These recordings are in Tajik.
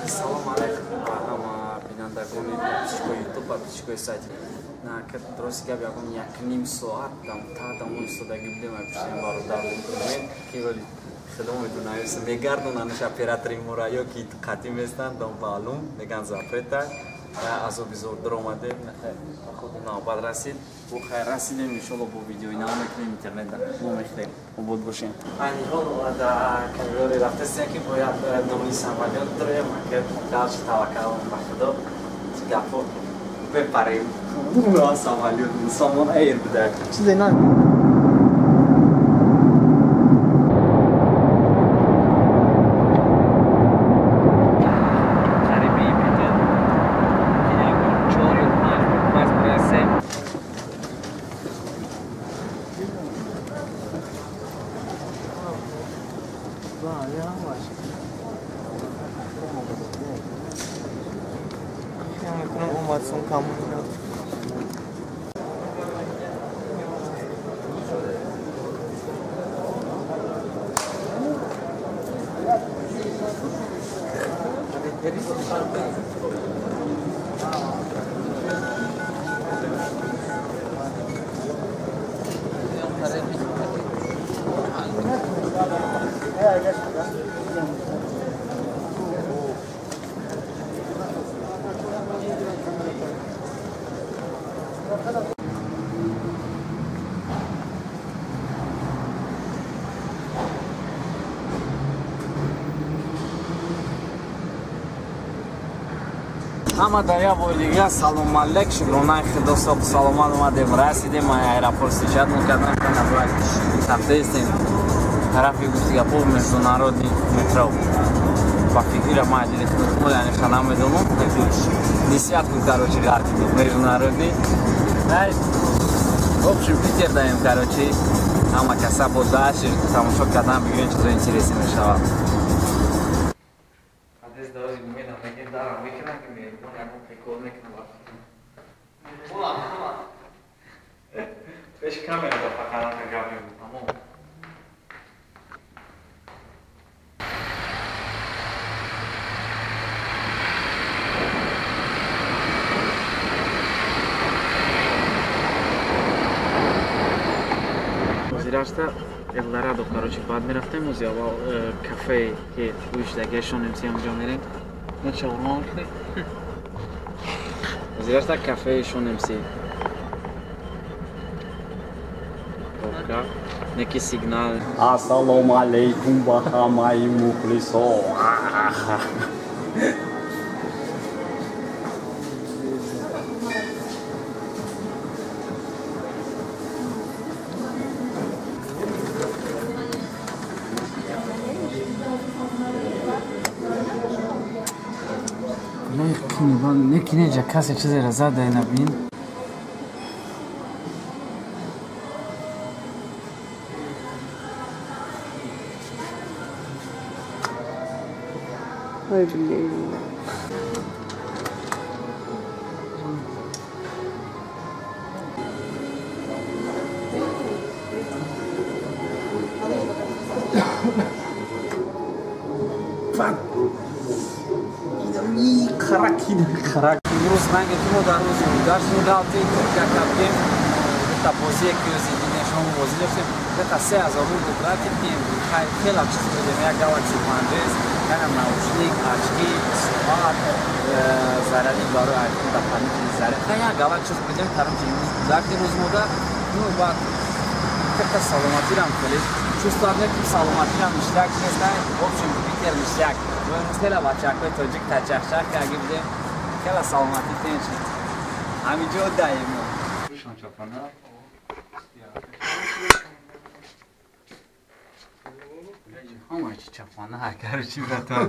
Салом алейкум ба ҳама бинандагони подписчикои ютуб, подписчикои сайти. Накад дурости гап ягон 1.5 соат дамон истодагӣ будем пишем бародар мекунем ки вали худо медонад мегардонанаш оператори мора ё ки қатӣ местанд дом маълум меган запрета азобизор даромаде худи навбат расид бо хайр расидем иншолло бо видеои нав мекунем интернета мо мехтем обод бошем айниҳол да камёри рафтасия ки бояд номи самолёт дорем ки далчи таваккалон ба худо гапо бепарем самолёт самон эйр буда чизе на ҳама дар як бори дига салом алейк шукронаи худо соҳ саломат омадем расидем аэропорт сиҷат мукардам тафтестем тарафи гуфтигапо международни метро ба фикира маҷили худмо яъне хана медонам десятку короче гарти международни общем питер даем короче ҳама каса бо даши тамошо кардан бигирем чизо интереси мешавад Весь камера да пока на гаве, тамом. Зирашта Элдорадо, короче, баъд мерафтем ози аввал кафе ки уиштаги шонемси онҷо мерем. На шаурма мехӯрем. Зирашта кафе шонемси. Неки сигнал. Ассалому алейкум ба ҳамаи мухлисо. Неки неҷа касе чизеро задай набин. Ой, блин. Харак. Имрӯз ранге ки мо дар рӯзи гудаштем рафтем Туркия кардем. Та бозие ки ози динешон бозӣ доштем. Бета 3000 рубл тратидем. Хеле чиз будем. Як Galaxy 5S, як наушник, очки, соат, зарядник барои iPhone да панели заряд. Як Galaxy будем тарам ки гудаштем рӯз мода. Ну баъд как саломатирам хеле. Чувствовать ки саломатирам иштирок нестан. В общем, Питер иштирок. Хеле бачакҳои тоҷик тачахчах карди будем. Хеле саломатӣ теншин. Ҳаминҷо даем. Ҳамаи чапана короче братан.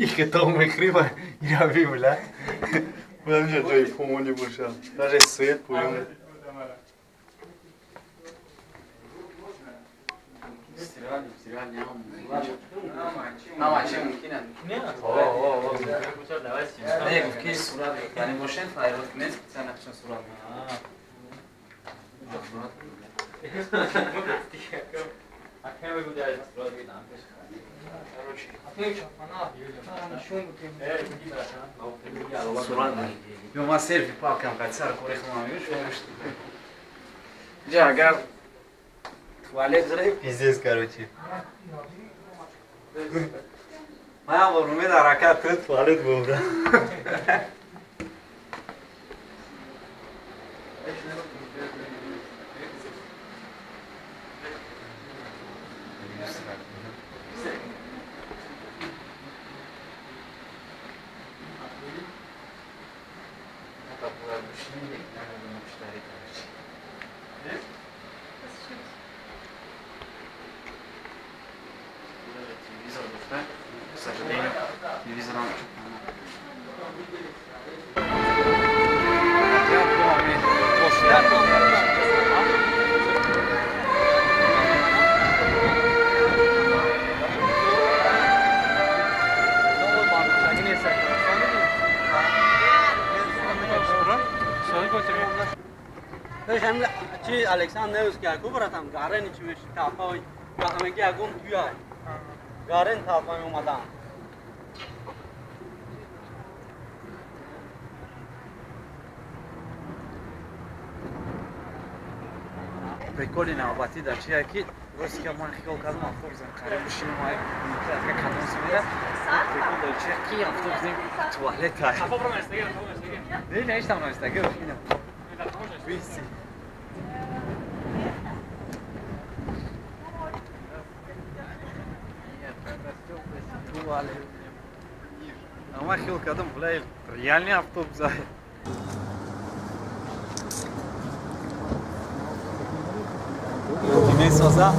И хитоб мехриба ира библа. Будам ҷо ҷои помони боша. Даже свет пӯём. Eu mă servi palca am ca țară cu rehmă eu și nu știu. Ja, gar. Tualet răi pizez, короче. Mai am o rume, dar aca tot tualet bă, bra. Ci Alexander Nevsky cu bratam garen ci mești tapoi ca am gea gum tuai garen tapoi umadan Прикольно обати да чи аки Россия ман хикол казам автобусом каре бушин май как кадом смира прикольно чи аки автобусом туалет ай Апа проместеге Не иштам наместеге фина Виси Ama хил kadın bulay realni avtobus ay. Kime soza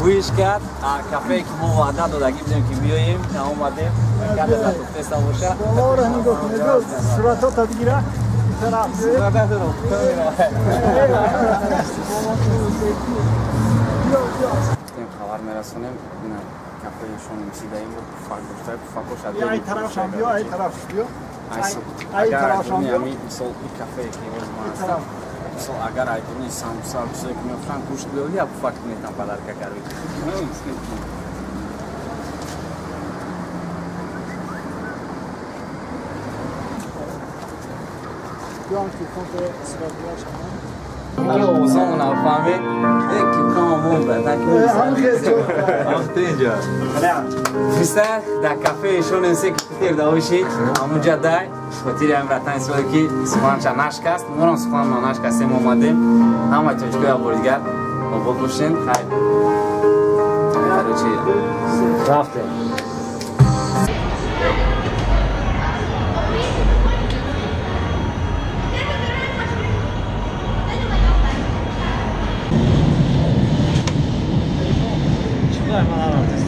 bu iş kat a kafe ki mu vada do da gibdim ki biyoyim na omadim kada da to testa boşa. Doğru hani dokunuyor. Surata tadı gira. Taraf. Surata da Tem xabar merasunem ina kafe shon imsidayim fark dostay fakosh adi. Ay taraf şampiyon, ay taraf şampiyon. Ay taraf şampiyon. Sol kafe ki var. Sol agar ai tu nisam sal se que meu franco custo eu ia fac me tam para dar cacaro. Não, esqueci. Şu anki kontrol sıralar şampiyon. Alo, uzun alfabe. Que como monta, tá aqui. Hangi kez çok? Entendi. Vista da café schon em sec ter da hoje, amuja dai. Потиря им вратан својки, сманча наш каст, морам схвам на наш каст семо мадем. Ама точка ја бордгар, обокушен, хај. Короче, рафте. Чудай мана рафте.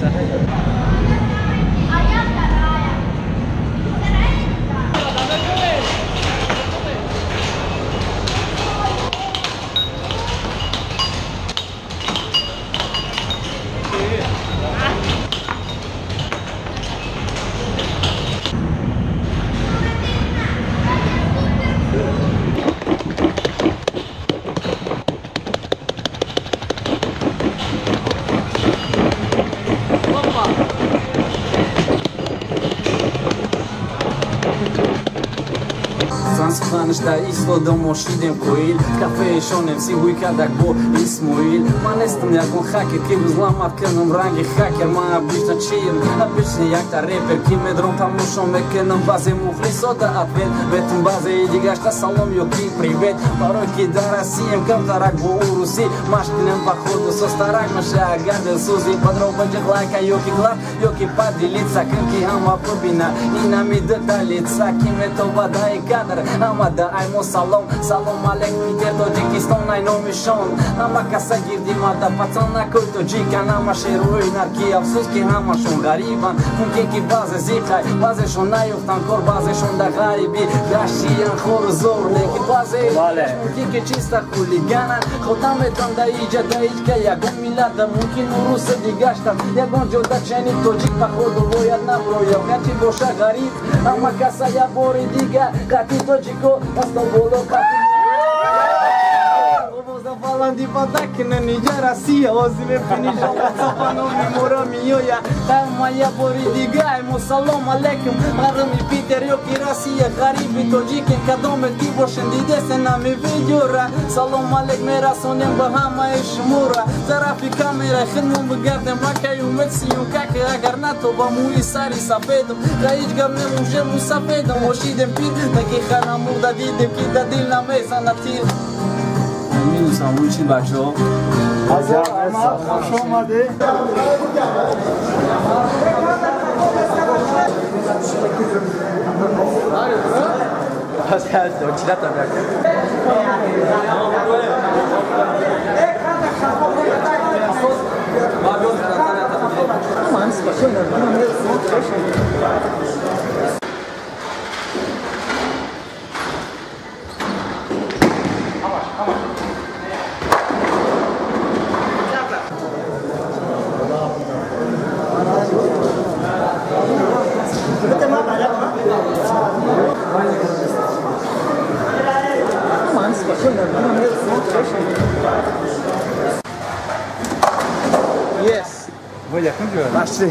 Sansplanishta islo domoshidem koil Kafe shonem si huikadak bo ismoil Manestam jakon hacker ki uzlamat kënëm rangi hacker Ma abishta qim, abishni jak ta reper Ki me dron ta mushon me kënëm baze mu frisota at vet Vetëm baze I digashta salom jo ki privet Paroj ki darasiem kam tarak bo urusi Mashkinem pa khodu sos tarak më shë agardel suzi Padro bëgjët lajka jo ki glap, jo ki pa dilica Kën ki hama përbina, ina mi dëta lica Ki me to bada I kadr Ama da ajmo salom, salom alek Piter to gjikiston naj no mishon Ama kasa girdim ada pacan na koj to gjika Nama shiruj narki afsus ki hama shon gariban Funke ki baze zikaj, baze shon na juftan kor Baze shon da garibi, gashi janë khorë zor Leki baze funke ki qista huligana Khota me tanda I gjata I qka jagon milada Munkin uru se digashta Jagon gjota qeni to gjik pa khodu vojat na broja Nga qi bosha garib, ama kasa ja bori diga Kati to gjiko, pas to bolo kati Balandi badakne Niger Россия Озиме финижал Цапано мимора миоя Там моя боридигай Мусалом алейкум Арами Питер Йоки Россия Гариби Тоджикен Кадоме Тибо Шендиде Сенами видеора Салом алейк Мера Сонем Бахама Ишмура Тарафи камера Хинмум Бгардем Макаю Мексиюн Как Агар НАТО Бамуи Сари Сафедом Раич Гамне Муже Мусафедом Ошидем Пир Таки Хана Мурда Дидем Ки Дадил на Меза на Тир Minus am muncit Bacău. Hazır ama hoş olmadı. Pascal, o tirat abia. Yes. Böyle yakın diyor. Başlı.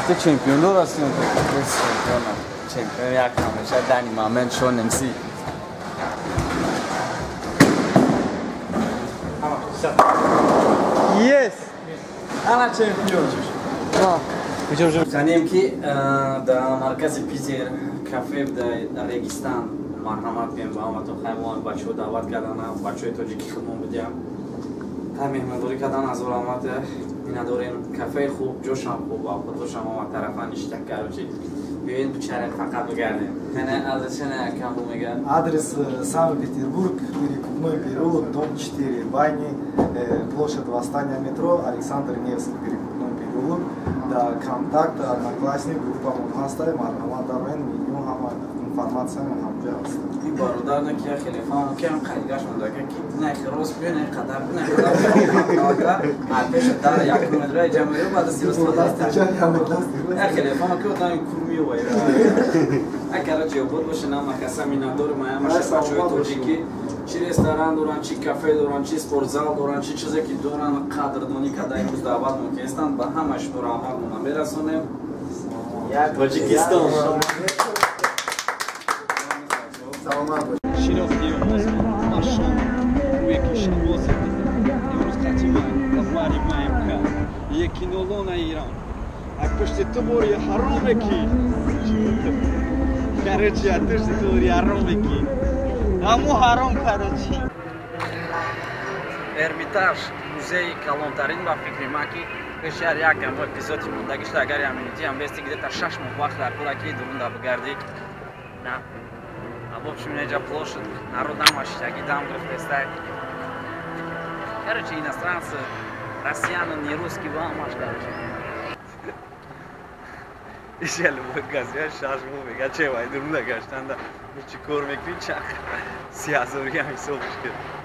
Te championul ăla sunt champion ia cam așa de animament și un MC. Yes. Ana champion. Zanim ki da markazi Piter kafe da Registan marhamat bim ba ma to hayvan bacho davat kardana bacho tojiki khidmat budiyam ta mehmandori kardan az ulamat minadorin kafe خوب جوشم خوب و خودشم ما طرفا اشتک کردی ببین بچره فقط بگردیم هنه ازش نه کم میگن Адрес Санкт-Петербург, Перекупной переулок, дом 4, Бани, площадь Восстания метро, Александр Невский, Перекупной переулок, да, контакт, одноклассник, группа Мунхастай, Мархамад Арвен, меню, информация, пожалуйста. И барударна кия телефон, кем қайдаш мундака ки не хирос бюне қадар бюне қадар артеш да як мудра jamiro бад сиростада я телефон ки одан курми вай акара ҷобот боша на макаса минадор мая маша бачои тоҷики чи ресторан доран чи кафе доран чи спортзал доран чи чизе ки доран қадрдонӣ када имрӯз даъват мекунанд ба ҳамашонро амал мона мерасонем тоҷикистон شناختی ماشون روی کشور بازی امروز قطعی من کرد یکی نولون ایران اک پشت تو بوری حرامه کی کراچی اتش تو بوری حرامه کی همو حرام کراچی Эрмитаж, музей калонтарин ба фикри ма ки бешар якам эпизоди монда гишта агар аминити ам вести где-то 6 моҳ вақт дар кула ки дурунда бигардик на в общем неҷа площадь народ намашитаги дам гирифтестай короче иностранцы россияны не русский ба ҳамаш короче ишел газя шашмо мега чевай дурунда гаштанда чӣ кор мекунӣ чах 30 000 ҳисоб кирд